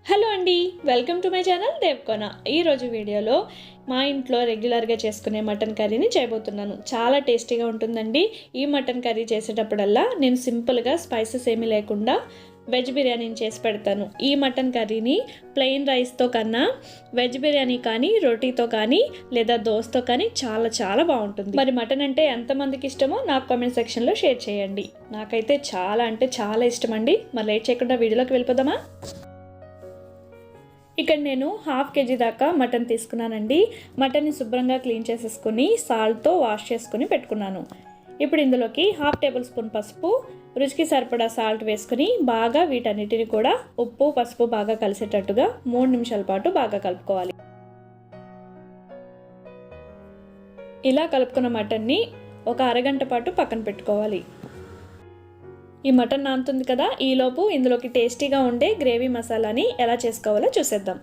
Hello అండి, welcome to my channel దేవ్కోన. ఈరోజు వీడియోలో మా ఇంట్లో రెగ్యులర్గా చేసుకునే మటన్ కర్రీని చేయబోతున్నాను. చాలా టేస్టీగా ఉంటుందండి. ఈ మటన్ కర్రీ చేసేటప్పుడల్లా నేను సింపుల్గా స్పైసెస్ ఏమీ లేకుండా వెజ్ బిర్యానీని చేసి పెడతాను. ఈ మటన్ కర్రీని ప్లెయిన్ రైస్తో కన్నా వెజ్ బిర్యానీ కానీ, రోటీతో కానీ లేదా దోసతో కానీ చాలా చాలా బాగుంటుంది. మరి మటన్ అంటే ఎంతమందికి ఇష్టమో నాకు కామెంట్ సెక్షన్లో షేర్ చేయండి. నాకైతే చాలా అంటే చాలా ఇష్టం అండి. మరి లేట్ చేయకుండా వీడియోలోకి వెళ్ళిపోదామా? ఇక్కడ నేను హాఫ్ కేజీ దాకా మటన్ తీసుకున్నానండి. మటన్ని శుభ్రంగా క్లీన్ చేసేసుకుని సాల్ట్తో వాష్ చేసుకుని పెట్టుకున్నాను. ఇప్పుడు ఇందులోకి హాఫ్ టేబుల్ స్పూన్ పసుపు, రుచికి సరిపడా సాల్ట్ వేసుకుని బాగా వీటన్నిటిని కూడా ఉప్పు పసుపు బాగా కలిసేటట్టుగా 3 నిమిషాల పాటు బాగా కలుపుకోవాలి. ఇలా కలుపుకున్న మటన్ని ఒక అరగంట పాటు పక్కన పెట్టుకోవాలి. ఈ మటన్ నానుతుంది కదా, ఈలోపు ఇందులోకి టేస్టీగా ఉండే గ్రేవీ మసాలాని ఎలా చేసుకోవాలో చూసేద్దాం.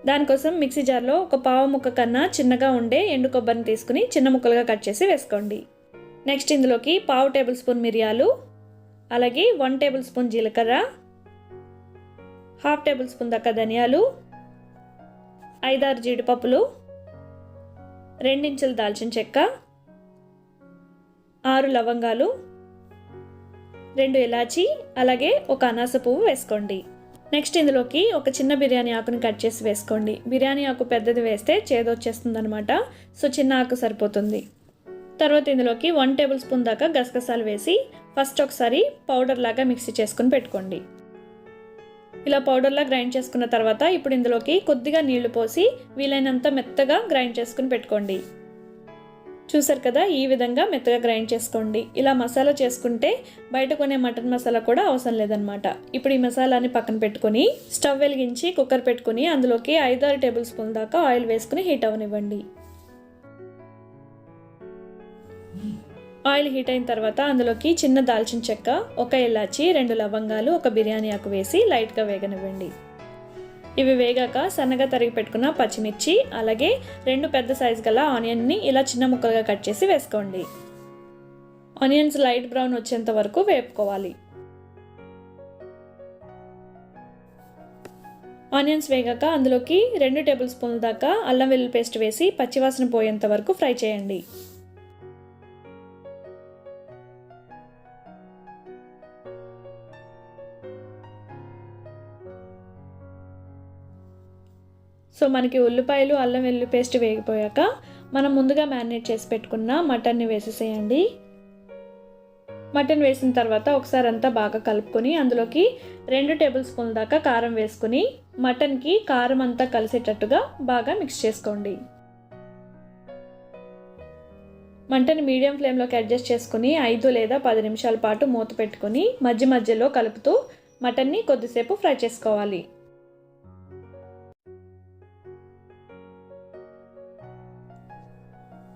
దానికోసం మిక్సీ జార్లో ఒక పావు ముక్క కన్నా చిన్నగా ఉండే ఎండు కొబ్బరిని తీసుకుని చిన్న ముక్కలుగా కట్ చేసి వేసుకోండి. నెక్స్ట్ ఇందులోకి పావు టేబుల్ స్పూన్ మిరియాలు, అలాగే 1 టేబుల్ స్పూన్ జీలకర్ర, హాఫ్ టేబుల్ స్పూన్ దాకా ధనియాలు, 5-6 జీడిపప్పులు, 2 ఇంచుల దాల్చిన చెక్క, 6 లవంగాలు, 2 ఇలాచి, అలాగే ఒక అనాస పువ్వు వేసుకోండి. నెక్స్ట్ ఇందులోకి ఒక చిన్న బిర్యానీ ఆకుని కట్ చేసి వేసుకోండి. బిర్యానీ ఆకు పెద్దది వేస్తే చేదొచ్చేస్తుంది అనమాట. సో చిన్న ఆకు సరిపోతుంది. తర్వాత ఇందులోకి 1 టేబుల్ స్పూన్ దాకా గసగసాలు వేసి ఫస్ట్ ఒకసారి పౌడర్ లాగా మిక్సీ చేసుకుని పెట్టుకోండి. ఇలా పౌడర్లా గ్రైండ్ చేసుకున్న తర్వాత ఇప్పుడు ఇందులోకి కొద్దిగా నీళ్లు పోసి వీలైనంత మెత్తగా గ్రైండ్ చేసుకుని పెట్టుకోండి. చూసారు కదా, ఈ విధంగా మెత్తగా గ్రైండ్ చేసుకోండి. ఇలా మసాలా చేసుకుంటే బయట కొనే మటన్ మసాలా కూడా అవసరం లేదనమాట. ఇప్పుడు ఈ మసాలాని పక్కన పెట్టుకొని స్టవ్ వెలిగించి కుక్కర్ పెట్టుకుని అందులోకి 5-6 టేబుల్ స్పూన్ దాకా ఆయిల్ వేసుకుని హీట్ అవనివ్వండి. ఆయిల్ హీట్ అయిన తర్వాత అందులోకి చిన్న దాల్చిన చెక్క, 1 ఇలాచి, 2 లవంగాలు, 1 బిర్యానీ ఆకు వేసి లైట్గా వేగనివ్వండి. ఇవి వేగాక సన్నగా తరిగి పెట్టుకున్న పచ్చిమిర్చి, అలాగే 2 పెద్ద సైజు గల ఆనియన్ని ఇలా చిన్న ముక్కలుగా కట్ చేసి వేసుకోండి. ఆనియన్స్ లైట్ బ్రౌన్ వచ్చేంత వరకు వేపుకోవాలి. ఆనియన్స్ వేగాక అందులోకి 2 టేబుల్ స్పూన్ల దాకా అల్లం వెల్లుల్లి పేస్ట్ వేసి పచ్చివాసన పోయేంత వరకు ఫ్రై చేయండి. సో మనకి ఉల్లిపాయలు అల్లం వెల్లుల్లి పేస్ట్ వేగిపోయాక మనం ముందుగా మ్యారినేట్ చేసి పెట్టుకున్న మటన్ని వేసేసేయండి. మటన్ వేసిన తర్వాత ఒకసారి అంతా బాగా కలుపుకొని అందులోకి 2 టేబుల్ స్పూన్ల దాకా కారం వేసుకుని మటన్కి కారం అంతా కలిసేటట్టుగా బాగా మిక్స్ చేసుకోండి. మంటని మీడియం ఫ్లేమ్లోకి అడ్జస్ట్ చేసుకుని 5 లేదా 10 నిమిషాల పాటు మూత పెట్టుకొని మధ్య మధ్యలో కలుపుతూ మటన్ని కొద్దిసేపు ఫ్రై చేసుకోవాలి.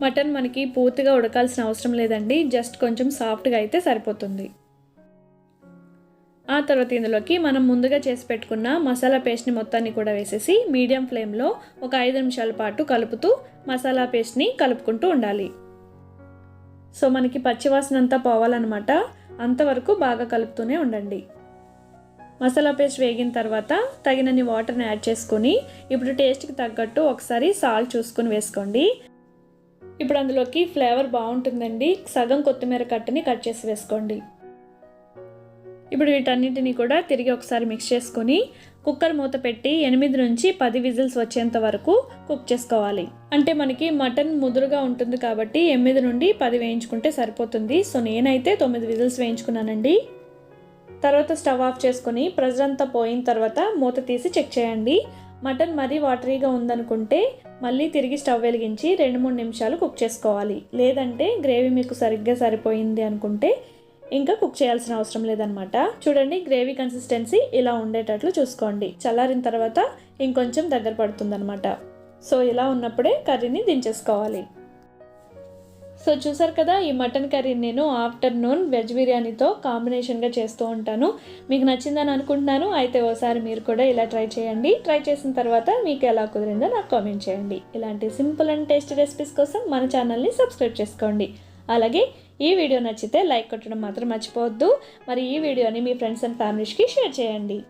మటన్ మనకి పూర్తిగా ఉడకాల్సిన అవసరం లేదండి, జస్ట్ కొంచెం సాఫ్ట్గా అయితే సరిపోతుంది. ఆ తర్వాత ఇందులోకి మనం ముందుగా చేసి పెట్టుకున్న మసాలా పేస్ట్ని మొత్తాన్ని కూడా వేసేసి మీడియం ఫ్లేమ్లో ఒక 5 నిమిషాల పాటు కలుపుతూ మసాలా పేస్ట్ని కలుపుకుంటూ ఉండాలి. సో మనకి పచ్చివాసన అంతా పోవాలన్నమాట, అంతవరకు బాగా కలుపుతూనే ఉండండి. మసాలా పేస్ట్ వేగిన తర్వాత తగినన్ని వాటర్ని యాడ్ చేసుకొని ఇప్పుడు టేస్ట్కి తగ్గట్టు ఒకసారి సాల్ట్ చూసుకొని వేసుకోండి. ఇప్పుడు అందులోకి ఫ్లేవర్ బాగుంటుందండి, సగం కొత్తిమీర కట్టని కట్ చేసి వేసుకోండి. ఇప్పుడు వీటన్నిటిని కూడా తిరిగి ఒకసారి మిక్స్ చేసుకొని కుక్కర్ మూత పెట్టి 8 నుంచి 10 విజిల్స్ వచ్చేంత వరకు కుక్ చేసుకోవాలి. అంటే మనకి మటన్ ముదురుగా ఉంటుంది కాబట్టి 8 నుండి 10 వేయించుకుంటే సరిపోతుంది. సో నేనైతే 9 విజిల్స్ వేయించుకున్నానండి. తర్వాత స్టవ్ ఆఫ్ చేసుకొని ప్రెషర్ అంతా పోయిన తర్వాత మూత తీసి చెక్ చేయండి. మటన్ మరీ వాటరీగా ఉందనుకుంటే మళ్ళీ తిరిగి స్టవ్ వెలిగించి 2-3 నిమిషాలు కుక్ చేసుకోవాలి. లేదంటే గ్రేవీ మీకు సరిగ్గా సరిపోయింది అనుకుంటే ఇంకా కుక్ చేయాల్సిన అవసరం లేదనమాట. చూడండి, గ్రేవీ కన్సిస్టెన్సీ ఇలా ఉండేటట్లు చూసుకోండి. చల్లారిన తర్వాత ఇంకొంచెం దగ్గర పడుతుందన్నమాట. సో ఇలా ఉన్నప్పుడే కర్రీని దించేసుకోవాలి. సో చూసారు కదా, ఈ మటన్ కర్రీ నేను ఆఫ్టర్నూన్ వెజ్ బిర్యానీతో కాంబినేషన్గా చేస్తూ ఉంటాను. మీకు నచ్చిందని అనుకుంటున్నాను. అయితే ఓసారి మీరు కూడా ఇలా ట్రై చేయండి. ట్రై చేసిన తర్వాత మీకు ఎలా కుదిరిందో నాకు కామెంట్ చేయండి. ఇలాంటి సింపుల్ అండ్ టేస్టీ రెసిపీస్ కోసం మన ఛానల్ని సబ్స్క్రైబ్ చేసుకోండి. అలాగే ఈ వీడియో నచ్చితే లైక్ కొట్టడం మాత్రం మర్చిపోవద్దు. మరి ఈ వీడియోని మీ ఫ్రెండ్స్ అండ్ ఫ్యామిలీస్కి షేర్ చేయండి.